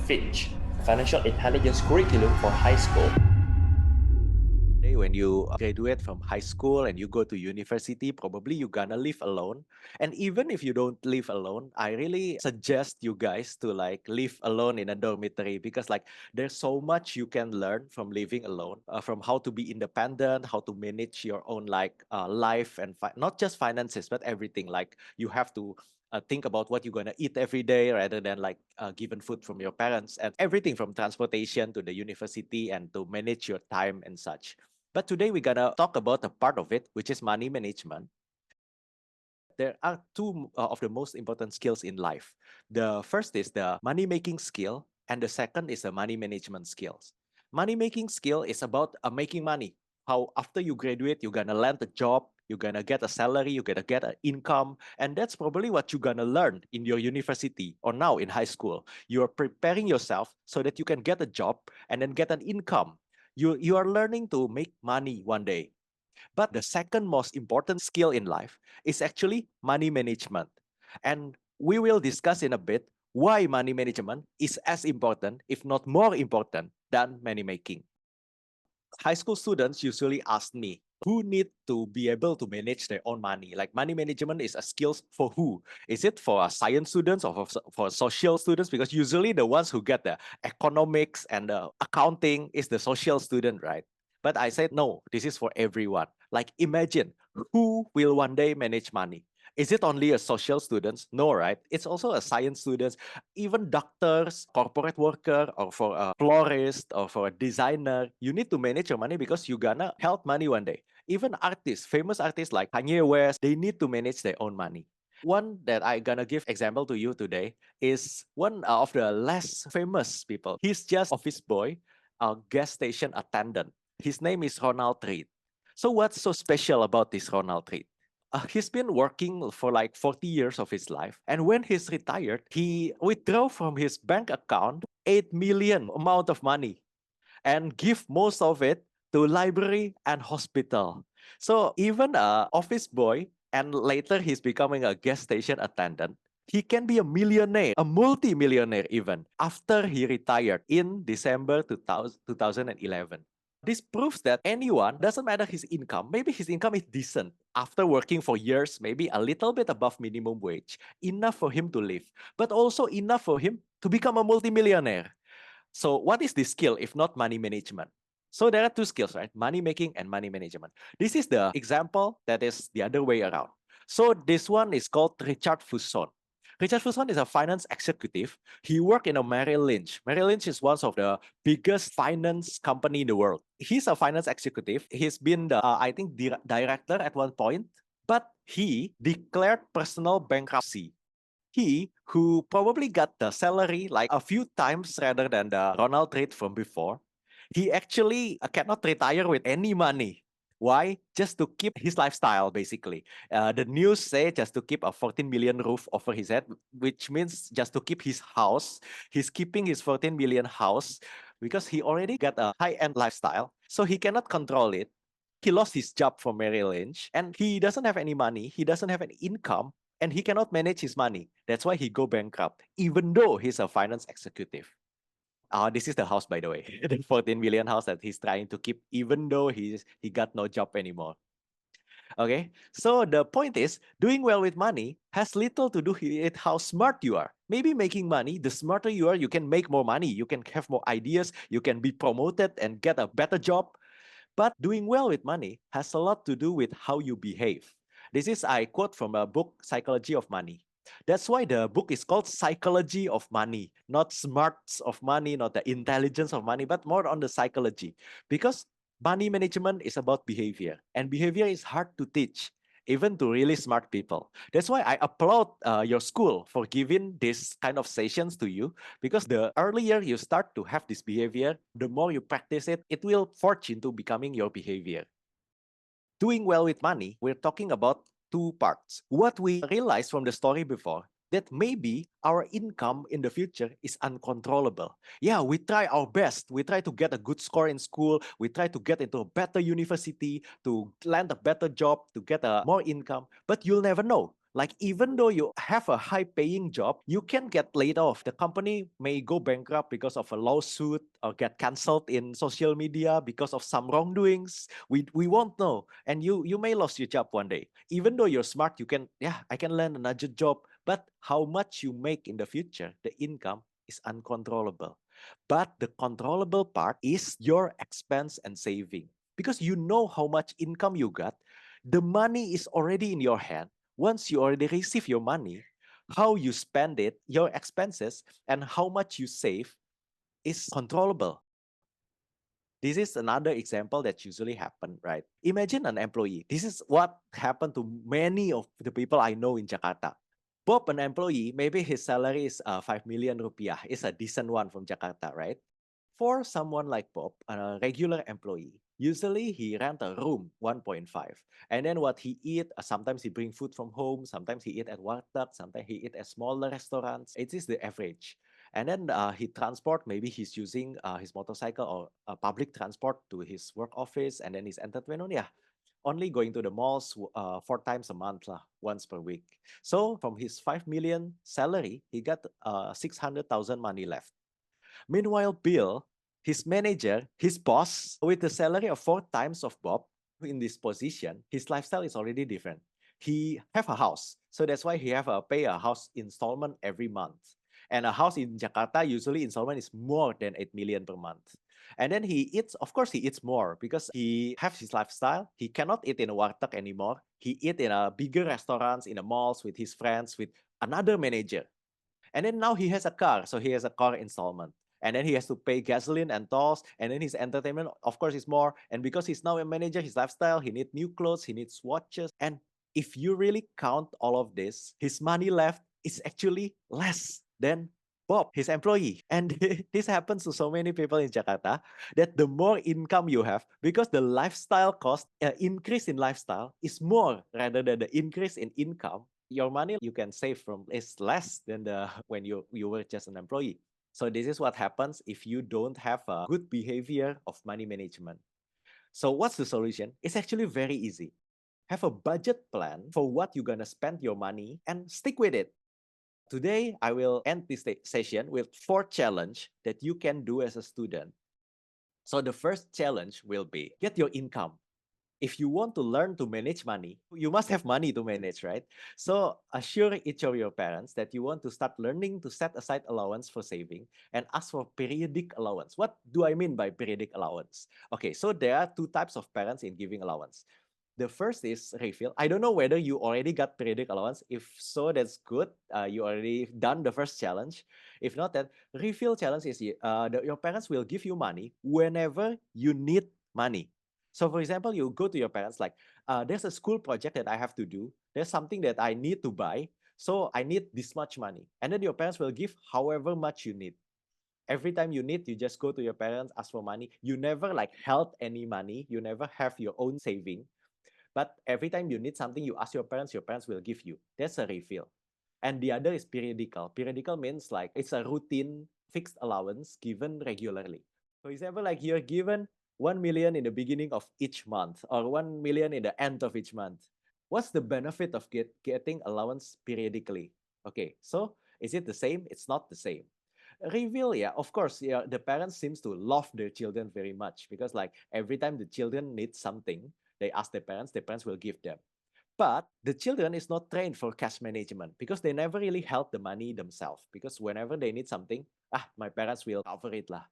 Finch, Financial Intelligence Curriculum for High School. When you graduate from high school and you go to university, probably you're gonna live alone. And even if you don't live alone, I really suggest you guys to live alone in a dormitory because there's so much you can learn from living alone, from how to be independent, how to manage your own life and not just finances, but everything. Like you have to think about what you're going to eat every day rather than given food from your parents, and everything from transportation to the university and to manage your time and such. But today we're gonna talk about a part of it, which is money management. There are two of the most important skills in life. The first is the money making skill, and the second is the money management skills. Money making skill is about making money. How after you graduate, you're gonna land a job, you're gonna get a salary, you're gonna get an income, and that's probably what you're gonna learn in your university or now in high school. You're preparing yourself so that you can get a job and then get an income. You are learning to make money one day. But the second most important skill in life is actually money management. And we will discuss in a bit why money management is as important, if not more important, than money making. High school students usually ask me who need to be able to manage their own money. Like money management is a skill for who? Is it for science students or for social students? Because usually the ones who get the economics and the accounting is the social student, right? But I said, no, this is for everyone. Like imagine who will one day manage money? Is it only a social students? No, right? It's also a science students, even doctors, corporate worker, or for a florist or for a designer. You need to manage your money because you're gonna help money one day. Even artists, famous artists like Kanye West, they need to manage their own money. One that I gonna give example to you today is one of the less famous people. He's just office boy, a gas station attendant. His name is Ronald Reid. So what's so special about this Ronald Reid? He's been working for like 40 years of his life. And when he's retired, he withdrew from his bank account 8 million amount of money and give most of it to library and hospital. So even a office boy and later he's becoming a gas station attendant, he can be a millionaire, a multi-millionaire even after he retired in December 2011. This proves that anyone, doesn't matter his income, maybe his income is decent after working for years, maybe a little bit above minimum wage, enough for him to live, but also enough for him to become a multimillionaire. So what is this skill if not money management? So there are two skills, right? Money making and money management. This is the example that is the other way around. So this one is called Richard Fuson. Richard Fuson is a finance executive. He worked in a Merrill Lynch. Merrill Lynch is one of the biggest finance company in the world. He's a finance executive. He's been the, I think, director at one point, but he declared personal bankruptcy. He, who probably got the salary like a few times rather than the Ronald Reid from before, he actually cannot retire with any money. Why? Just to keep his lifestyle, basically. The news say just to keep a 14 million roof over his head, which means just to keep his house. He's keeping his 14 million house because he already got a high-end lifestyle, so he cannot control it. He lost his job from Merrill Lynch and he doesn't have any money. He doesn't have any income and he cannot manage his money. That's why he go bankrupt, even though he's a finance executive. This is the house, by the way, the 14 million house that he's trying to keep, even though he got no job anymore. Okay, so the point is, doing well with money has little to do with how smart you are. Maybe making money, the smarter you are, you can make more money, you can have more ideas, you can be promoted and get a better job. But doing well with money has a lot to do with how you behave. This is I quote from a book, Psychology of Money. That's why the book is called Psychology of Money, not smarts of money, not the intelligence of money, but more on the psychology. Because money management is about behavior, and behavior is hard to teach, even to really smart people. That's why I applaud your school for giving this kind of sessions to you, because the earlier you start to have this behavior, the more you practice it, it will forge into becoming your behavior. Doing well with money, we're talking about two parts. What we realized from the story before, that maybe our income in the future is uncontrollable. Yeah, we try our best. We try to get a good score in school. We try to get into a better university, to land a better job, to get a more income. But you'll never know. Like even though you have a high paying job, you can get laid off. The company may go bankrupt because of a lawsuit or get canceled in social media because of some wrongdoings. We won't know. And you may lose your job one day. Even though you're smart, you can, yeah, I can land another job. But how much you make in the future, the income is uncontrollable. But the controllable part is your expense and saving. Because you know how much income you got, the money is already in your hand. Once you already receive your money, how you spend it, your expenses, and how much you save is controllable. This is another example that usually happen, right? Imagine an employee. This is what happened to many of the people I know in Jakarta. Bob, an employee, maybe his salary is 5 million rupiah. It's a decent one from Jakarta, right? For someone like Bob, a regular employee, usually he rent a room 1.5. And then what he eat, sometimes he bring food from home, sometimes he eat at warteg, sometimes he eat at smaller restaurants. It is the average. And then he transport, maybe he's using his motorcycle or public transport to his work office, and then his entertainment, yeah, only going to the malls 4 times a month, once per week. So from his 5 million salary, he got 600,000 money left. Meanwhile, Bill, his manager, his boss, with the salary of 4 times of Bob in this position, his lifestyle is already different. He have a house, so that's why he have a pay a house installment every month. And a house in Jakarta usually installment is more than 8 million per month. And then he eats, of course, he eats more because he has his lifestyle. He cannot eat in a warteg anymore. He eat in a bigger restaurants, in the malls with his friends, with another manager. And then now he has a car, so he has a car installment. And then he has to pay gasoline and tolls. And then his entertainment, of course, is more. And because he's now a manager, his lifestyle, he needs new clothes, he needs watches. And if you really count all of this, his money left is actually less than Bob, his employee. And this happens to so many people in Jakarta that the more income you have, because the lifestyle cost, increase in lifestyle is more rather than the increase in income, your money you can save from is less than the when you were just an employee. So this is what happens if you don't have a good behavior of money management. So what's the solution? It's actually very easy. Have a budget plan for what you're gonna spend your money and stick with it. Today, I will end this session with 4 challenges that you can do as a student. So the first challenge will be get your income. If you want to learn to manage money, you must have money to manage, right? So assure each of your parents that you want to start learning to set aside allowance for saving and ask for periodic allowance. What do I mean by periodic allowance? Okay, so there are 2 types of parents in giving allowance. The first is refill. I don't know whether you already got periodic allowance. If so, that's good. You already done the first challenge. If not, then refill challenge is your parents will give you money whenever you need money. So for example, you go to your parents like, there's a school project that I have to do. There's something that I need to buy. So I need this much money. And then your parents will give however much you need. Every time you need, you just go to your parents, ask for money. You never like held any money. You never have your own saving. But every time you need something, you ask your parents will give you. That's a refill. And the other is periodical. Periodical means like it's a routine fixed allowance given regularly. For example, like you're given 1 million in the beginning of each month or 1 million in the end of each month. What's the benefit of getting allowance periodically? Okay, so is it the same? It's not the same. Reveal, yeah, of course, yeah, the parents seems to love their children very much because like every time the children need something, they ask their parents will give them. But the children is not trained for cash management because they never really held the money themselves. Because whenever they need something, my parents will cover it lah.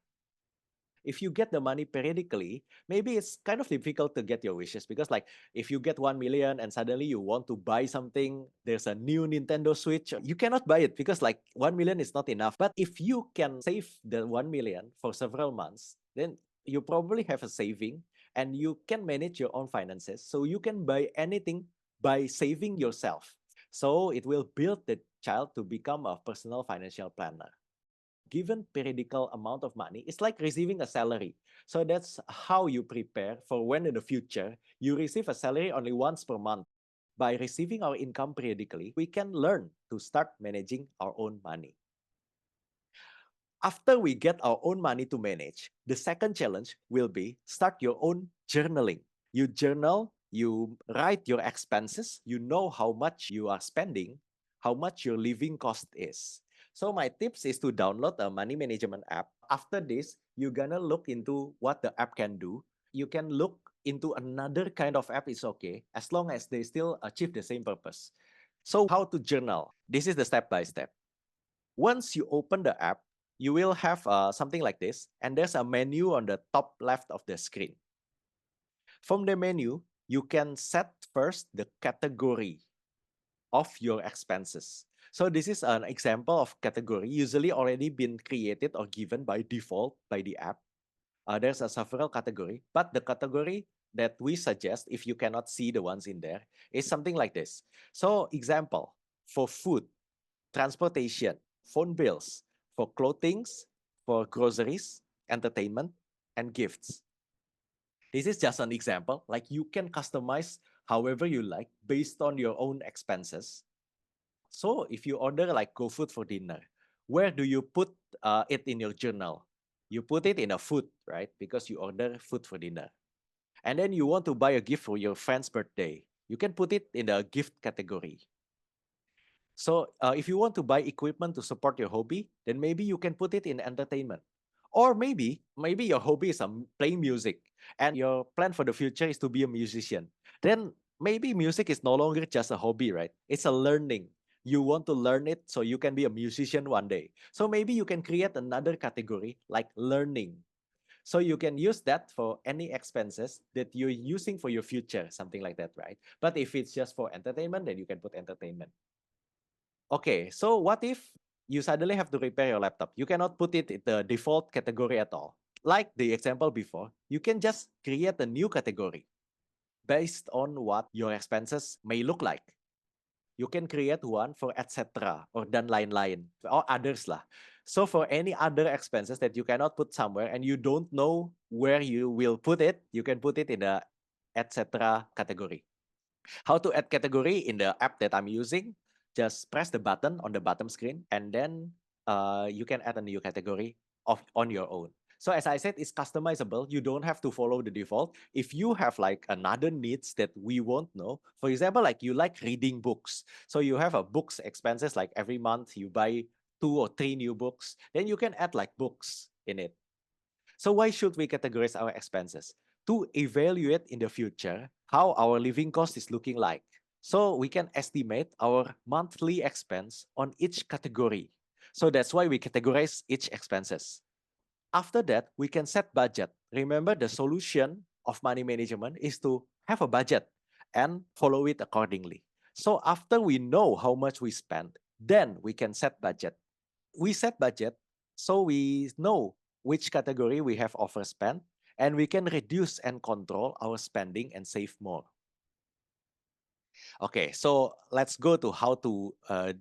If you get the money periodically, maybe it's kind of difficult to get your wishes because like if you get 1 million and suddenly you want to buy something, there's a new Nintendo Switch, you cannot buy it because like 1 million is not enough. But if you can save the 1 million for several months, then you probably have a saving and you can manage your own finances. So you can buy anything by saving yourself. So it will build the child to become a personal financial planner. Given periodical amount of money, it's like receiving a salary. So that's how you prepare for when in the future you receive a salary only once per month. By receiving our income periodically, we can learn to start managing our own money. After we get our own money to manage, the second challenge will be start your own journaling. You journal you write your expenses, you know how much you are spending, how much your living cost is. So my tips is to download a money management app. After this, you're gonna look into what the app can do. You can look into another kind of app, is okay, as long as they still achieve the same purpose. So how to journal? This is the step by step. Once you open the app, you will have something like this, and there's a menu on the top left of the screen. From the menu, you can set first the category of your expenses. So this is an example of category usually already been created or given by default by the app. There's a several category, but the category that we suggest, if you cannot see the ones in there, is something like this. So example, for food, transportation, phone bills, for clothing, for groceries, entertainment, and gifts. This is just an example. Like you can customize however you like based on your own expenses. So if you order like go food for dinner, where do you put it in your journal? You put it in a food, right? Because you order food for dinner. And then you want to buy a gift for your friend's birthday. You can put it in the gift category. So if you want to buy equipment to support your hobby, then maybe you can put it in entertainment. Or maybe your hobby is playing music and your plan for the future is to be a musician. Then maybe music is no longer just a hobby, right? It's a learning. You want to learn it so you can be a musician one day. So maybe you can create another category like learning. So you can use that for any expenses that you're using for your future, something like that, right? But if it's just for entertainment, then you can put entertainment. Okay, so what if you suddenly have to repair your laptop? You cannot put it in the default category at all. Like the example before, you can just create a new category based on what your expenses may look like. You can create one for etc. or dan lain-lain or others lah. So for any other expenses that you cannot put somewhere and you don't know where you will put it, you can put it in the etc. category. How to add category in the app that I'm using? Just press the button on the bottom screen, and then you can add a new category on your own. So as I said, it's customizable. You don't have to follow the default. If you have like another needs that we won't know, for example, like you like reading books, so you have a books expenses like every month you buy 2 or 3 new books, then you can add like books in it. So why should we categorize our expenses? To evaluate in the future how our living cost is looking like. So we can estimate our monthly expense on each category. So that's why we categorize each expenses. After that, we can set budget. Remember, the solution of money management is to have a budget and follow it accordingly. So after we know how much we spend, then we can set budget. We set budget so we know which category we have overspent, and we can reduce and control our spending and save more. Okay, so let's go to how to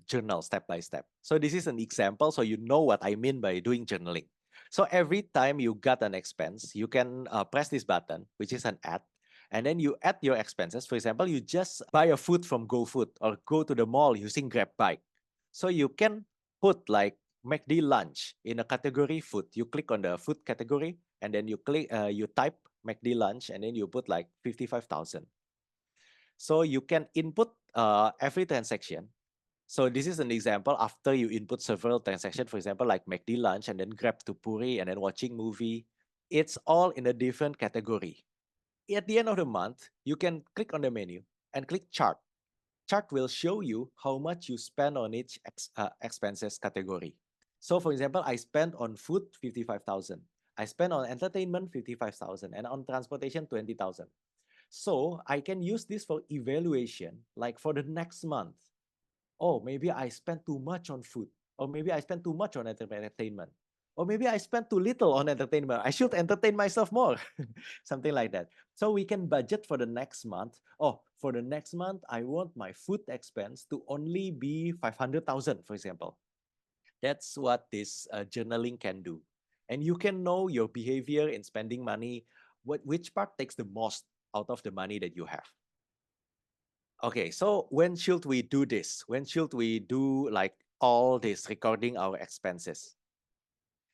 journal step by step. So this is an example, so you know what I mean by doing journaling. So every time you got an expense, you can press this button, which is an add, and then you add your expenses. For example, you just buy a food from GoFood or go to the mall using Grab Bike. So you can put like McD lunch in a category food. You click on the food category, and then you type McD lunch, and then you put like 55,000. So you can input every transaction. So this is an example after you input several transactions, for example, like McD lunch and then grab to Puri and then watching movie. It's all in a different category. At the end of the month, you can click on the menu and click chart. Chart will show you how much you spend on each expenses category. So for example, I spent on food 55,000. I spent on entertainment 55,000 and on transportation 20,000. So I can use this for evaluation, like for the next month. Oh, maybe I spent too much on food, or maybe I spent too much on entertainment, or maybe I spent too little on entertainment. I should entertain myself more, something like that. So we can budget for the next month. Oh, for the next month, I want my food expense to only be 500,000, for example. That's what this journaling can do. And you can know your behavior in spending money, which part takes the most out of the money that you have. Okay, so when should we do this? When should we do like all this recording our expenses?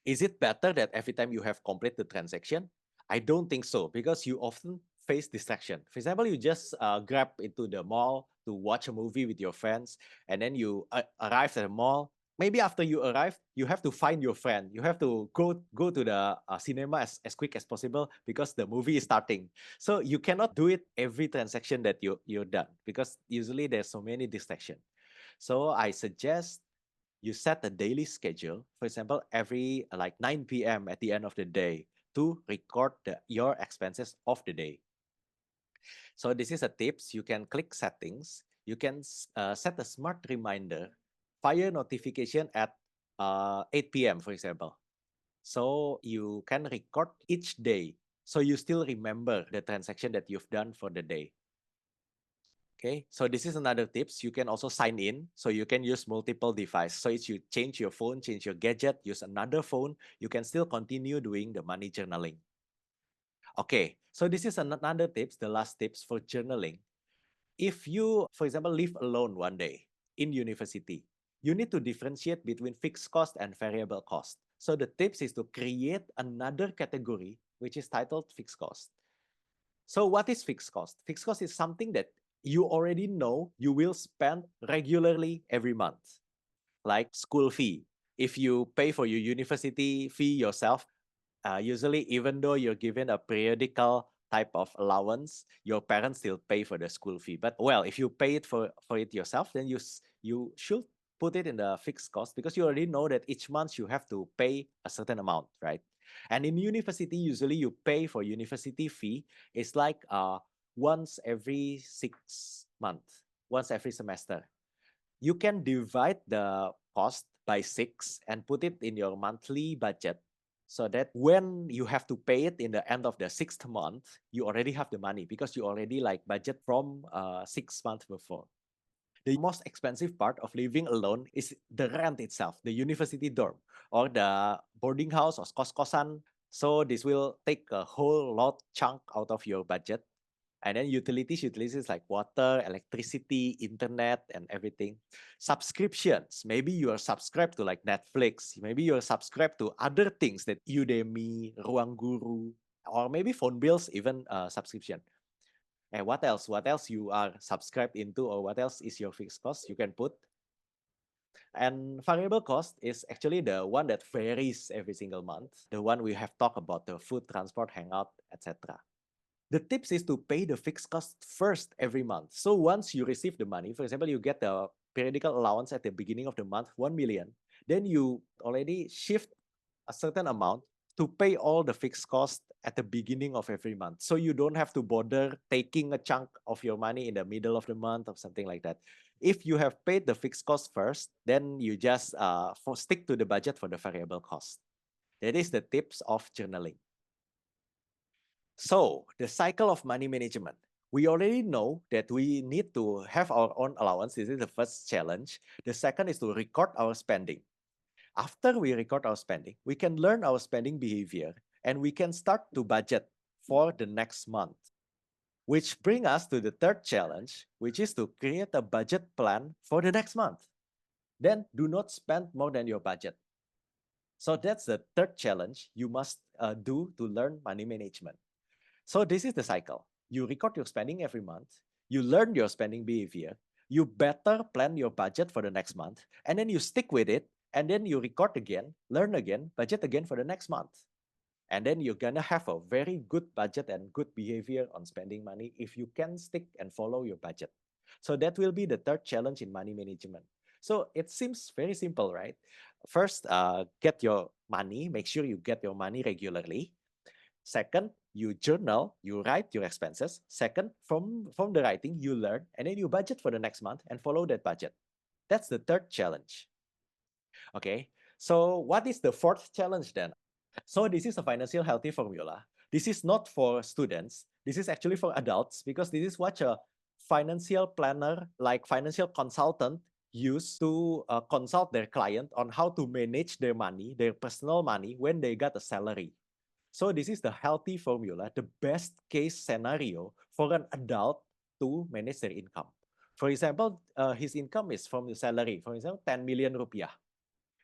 Is it better that every time you have complete the transaction? I don't think so, because you often face distraction. For example, you just grab into the mall to watch a movie with your friends, and then you arrive at the mall. Maybe after you arrive, you have to find your friend. You have to go to the cinema as quick as possible because the movie is starting. So you cannot do it every transaction that you're done because usually there's so many distractions. So I suggest you set a daily schedule, for example, every like 9 p.m. at the end of the day to record your expenses of the day. So this is a tips. You can click settings. You can set a smart reminder, fire notification at 8 p.m. for example. So you can record each day. So you still remember the transaction that you've done for the day. Okay, so this is another tips. You can also sign in, so you can use multiple devices. So if you change your phone, change your gadget, use another phone, you can still continue doing the money journaling. Okay, so this is another tips, the last tips for journaling. If you, for example, live alone one day in university, you need to differentiate between fixed cost and variable cost. So the tips is to create another category, which is titled fixed cost. So what is fixed cost? Fixed cost is something that you already know you will spend regularly every month, like school fee. If you pay for your university fee yourself, usually even though you're given a periodical type of allowance, your parents still pay for the school fee. But well, if you pay it for it yourself, then you should put it in the fixed cost because you already know that each month you have to pay a certain amount, right? And in university, usually you pay for university fee. It's like once every 6 months, once every semester. You can divide the cost by 6 and put it in your monthly budget so that when you have to pay it in the end of the sixth month, you already have the money because you already like budget from 6 months before. The most expensive part of living alone is the rent itself, the university dorm or the boarding house or kos-kosan. So this will take a whole lot chunk out of your budget. And then utilities like water, electricity, internet, and everything. Subscriptions, maybe you are subscribed to like Netflix, maybe you're subscribed to other things that Udemy, Ruang Guru, or maybe phone bills, even subscription. And what else? What else you are subscribed into, or what else is your fixed cost you can put? And variable cost is actually the one that varies every single month. The one we have talked about, the food, transport, hangout, etc. The tips is to pay the fixed cost first every month. So once you receive the money, for example, you get the periodical allowance at the beginning of the month, 1 million, then you already shift a certain amount to pay all the fixed cost at the beginning of every month. So you don't have to bother taking a chunk of your money in the middle of the month or something like that. If you have paid the fixed cost first, then you just stick to the budget for the variable cost. That is the tips of journaling. So the cycle of money management. We already know that we need to have our own allowance. This is the first challenge. The second is to record our spending. After we record our spending, we can learn our spending behavior and we can start to budget for the next month. Which brings us to the third challenge, which is to create a budget plan for the next month. Then do not spend more than your budget. So that's the third challenge you must do to learn money management. So this is the cycle. You record your spending every month. You learn your spending behavior. You better plan your budget for the next month. And then you stick with it. And then you record again, learn again, budget again for the next month. And then you're going to have a very good budget and good behavior on spending money if you can stick and follow your budget. So that will be the third challenge in money management. So it seems very simple, right? First, get your money. Make sure you get your money regularly. Second, you journal, you write your expenses. Second, from the writing, you learn, and then you budget for the next month and follow that budget. That's the third challenge. Okay, so what is the fourth challenge then? So this is a financial healthy formula. This is not for students. This is actually for adults because this is what a financial planner, like financial consultant, use to consult their client on how to manage their money, their personal money when they got a salary. So this is the healthy formula, the best case scenario for an adult to manage their income. For example, his income is from the salary, for example, 10 million rupiah.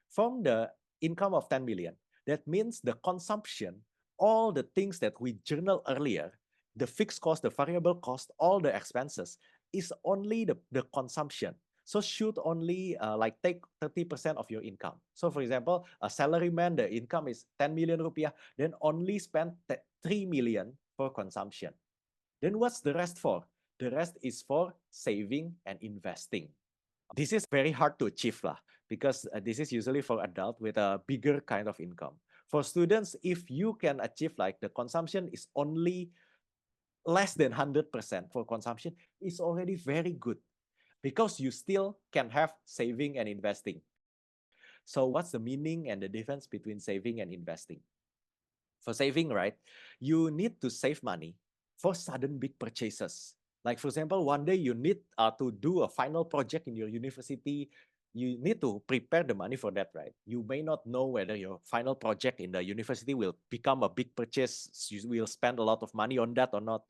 From the income of 10 million, that means the consumption, all the things that we journal earlier, the fixed cost, the variable cost, all the expenses is only the consumption. So should only like take 30% of your income. So for example, a salaryman, the income is 10 million rupiah, then only spend 3 million for consumption. Then what's the rest for? The rest is for saving and investing. This is very hard to achieve lah, because this is usually for adult with a bigger kind of income. For students, if you can achieve like the consumption is only less than 100% for consumption, is already very good, because you still can have saving and investing. So what's the meaning and the difference between saving and investing? For saving, right, you need to save money for sudden big purchases. Like for example, one day you need to do a final project in your university. You need to prepare the money for that, right? You may not know whether your final project in the university will become a big purchase. You will spend a lot of money on that or not.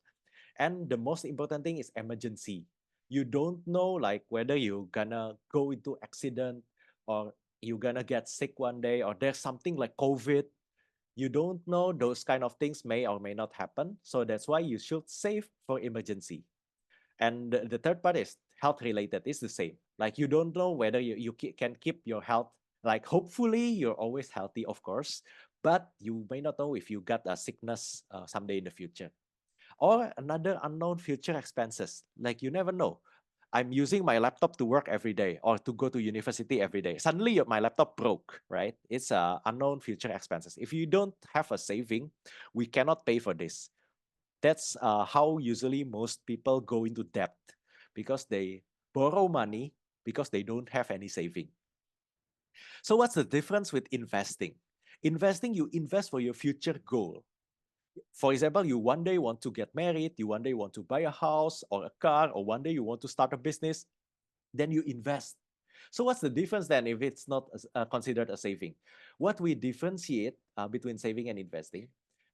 And the most important thing is emergency. You don't know like whether you're gonna go into accident, or you're gonna get sick one day, or there's something like COVID. You don't know, those kind of things may or may not happen. So that's why you should save for emergency. And the third part is health related. It's the same. Like you don't know whether you can keep your health. Like hopefully you're always healthy, of course, but you may not know if you got a sickness someday in the future. Or another unknown future expenses. Like you never know. I'm using my laptop to work every day or to go to university every day. Suddenly my laptop broke, right? It's unknown future expenses. If you don't have a saving, we cannot pay for this. That's how usually most people go into debt, because they borrow money because they don't have any saving. So what's the difference with investing? Investing, you invest for your future goal. For example, you one day want to get married, you one day want to buy a house or a car, or one day you want to start a business, then you invest. So what's the difference then if it's not considered a saving? What we differentiate between saving and investing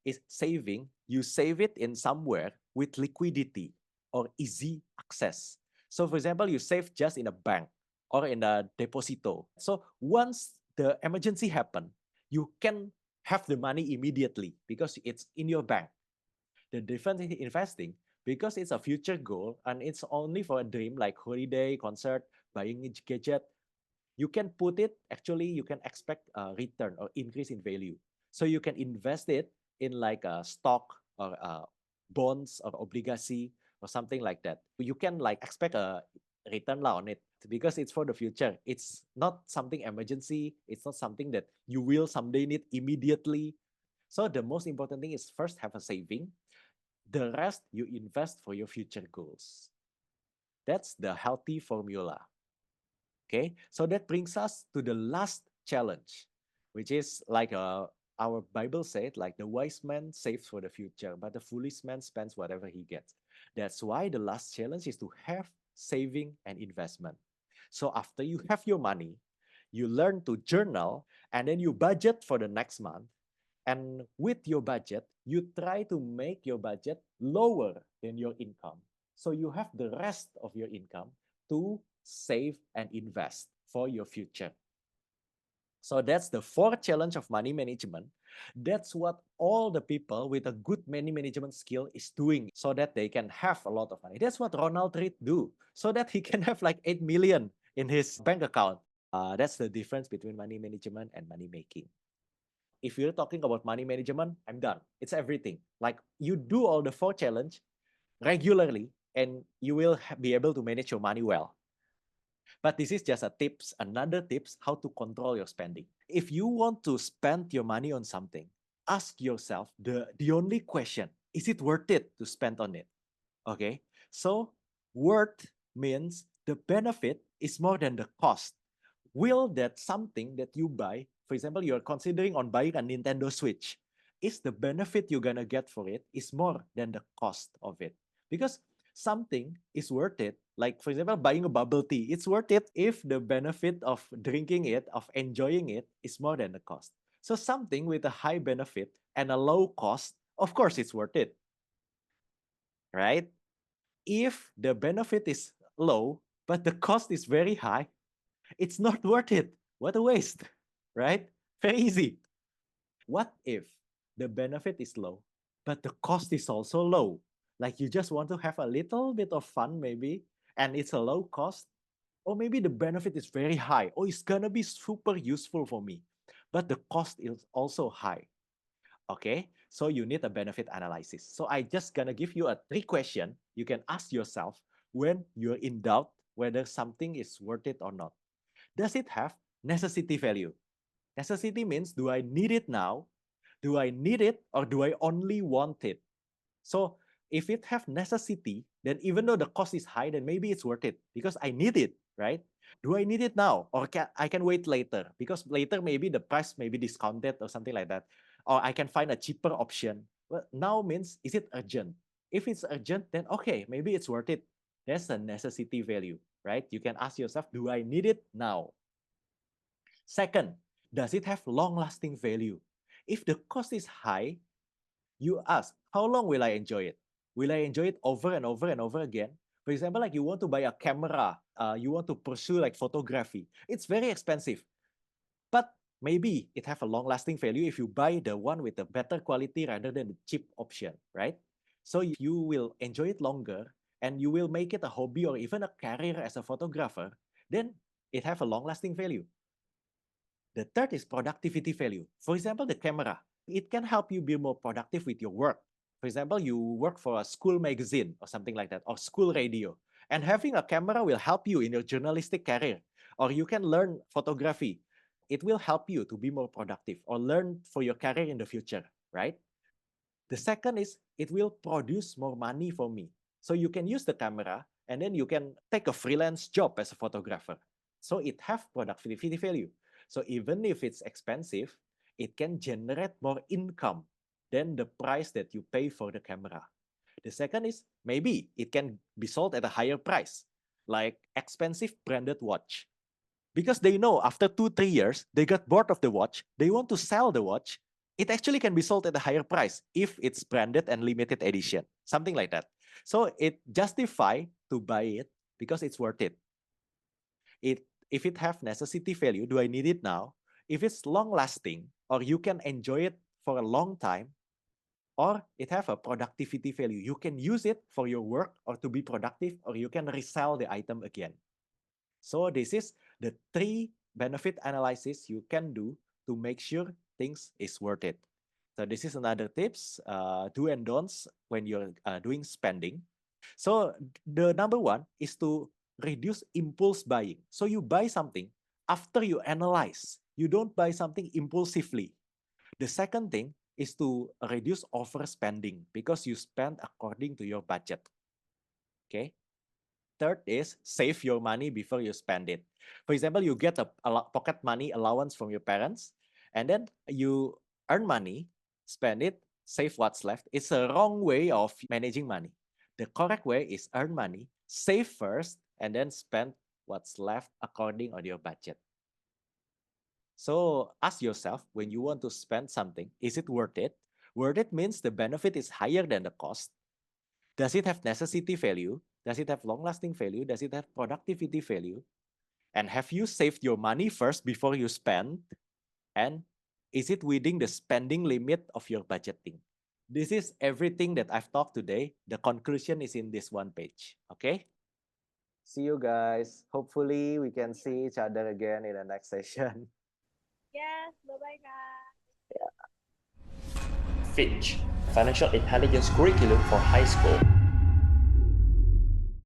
is saving, you save it in somewhere with liquidity or easy access. So for example, you save just in a bank or in a deposito. So once the emergency happen, you can have the money immediately because it's in your bank. The difference in investing, because it's a future goal and it's only for a dream like holiday, concert, buying a gadget, you can put it, actually, you can expect a return or increase in value. So you can invest it in like a stock or bonds or obligasi or something like that. You can like expect a return lah on it because it's for the future. It's not something emergency. It's not something that you will someday need immediately. So the most important thing is first have a saving. The rest you invest for your future goals. That's the healthy formula. Okay, so that brings us to the last challenge, which is like our Bible said, like the wise man saves for the future, but the foolish man spends whatever he gets. That's why the last challenge is to have saving and investment. So after you have your money, you learn to journal, and then you budget for the next month. And with your budget, you try to make your budget lower than your income. So you have the rest of your income to save and invest for your future. So that's the fourth challenge of money management. That's what all the people with a good money management skill is doing so that they can have a lot of money. That's what Ronald Reed do, so that he can have like 8 million in his bank account. That's the difference between money management and money making. If you're talking about money management, I'm done. It's everything. Like you do all the four challenge regularly and you will be able to manage your money well. But this is just a tips, another tips how to control your spending. If you want to spend your money on something, ask yourself the only question, is it worth it to spend on it? Okay. So worth means the benefit is more than the cost. Will that something that you buy, for example, you're considering on buying a Nintendo Switch, is the benefit you're gonna get for it is more than the cost of it? Because something is worth it, like for example, buying a bubble tea, it's worth it if the benefit of drinking it, of enjoying it, is more than the cost. So something with a high benefit and a low cost, of course it's worth it, right? If the benefit is low, but the cost is very high, it's not worth it. What a waste, right? Very easy. What if the benefit is low, but the cost is also low? Like you just want to have a little bit of fun, maybe, and it's a low cost. Or maybe the benefit is very high. Oh, it's gonna be super useful for me, but the cost is also high. Okay, so you need a benefit analysis. So I just gonna give you a 3 question you can ask yourself when you're in doubt whether something is worth it or not. Does it have necessity value? Necessity means, do I need it now? Do I need it, or do I only want it? So if it have necessity, then even though the cost is high, then maybe it's worth it because I need it, right? Do I need it now, or I can wait later? Because later maybe the price may be discounted or something like that, or I can find a cheaper option. Well, now means, is it urgent? If it's urgent, then okay, maybe it's worth it. That's a necessity value, right? You can ask yourself, do I need it now? Second, does it have long-lasting value? If the cost is high, you ask, how long will I enjoy it? Will I enjoy it over and over and over again? For example, like you want to buy a camera, you want to pursue like photography. It's very expensive, but maybe it have a long-lasting value if you buy the one with a better quality rather than the cheap option, right? So you will enjoy it longer and you will make it a hobby or even a career as a photographer, then it have a long-lasting value. The third is productivity value. For example, the camera. It can help you be more productive with your work. For example, you work for a school magazine or something like that, or school radio. And having a camera will help you in your journalistic career. Or you can learn photography. It will help you to be more productive or learn for your career in the future, right? The second is it will produce more money for me. So you can use the camera and then you can take a freelance job as a photographer. So it have productivity value. So even if it's expensive, it can generate more income than the price that you pay for the camera. The second is maybe it can be sold at a higher price, like expensive branded watch. Because they know after 2-3 years, they got bored of the watch, they want to sell the watch. It actually can be sold at a higher price if it's branded and limited edition, something like that. So it justify to buy it because it's worth it. If it have necessity value, do I need it now? If it's long lasting, or you can enjoy it for a long time, or it have a productivity value, you can use it for your work or to be productive, or you can resell the item again. So this is the 3 benefit analysis you can do to make sure things is worth it. So this is another tips, do and don'ts when you're doing spending. So the number one is to reduce impulse buying. So you buy something after you analyze. You don't buy something impulsively. The second thing is to reduce overspending because you spend according to your budget. Okay. Third is save your money before you spend it. For example, you get a pocket money allowance from your parents, and then you earn money, spend it, save what's left. It's a wrong way of managing money. The correct way is earn money, save first, and then spend what's left according to your budget. So ask yourself when you want to spend something, is it worth it? Worth it means the benefit is higher than the cost. Does it have necessity value? Does it have long-lasting value? Does it have productivity value? And have you saved your money first before you spend? And is it within the spending limit of your budgeting? This is everything that I've talked today. The conclusion is in this one page. Okay? See you guys. Hopefully, we can see each other again in the next session. Yes, bye-bye guys. Finch, Financial Intelligence Curriculum for High School.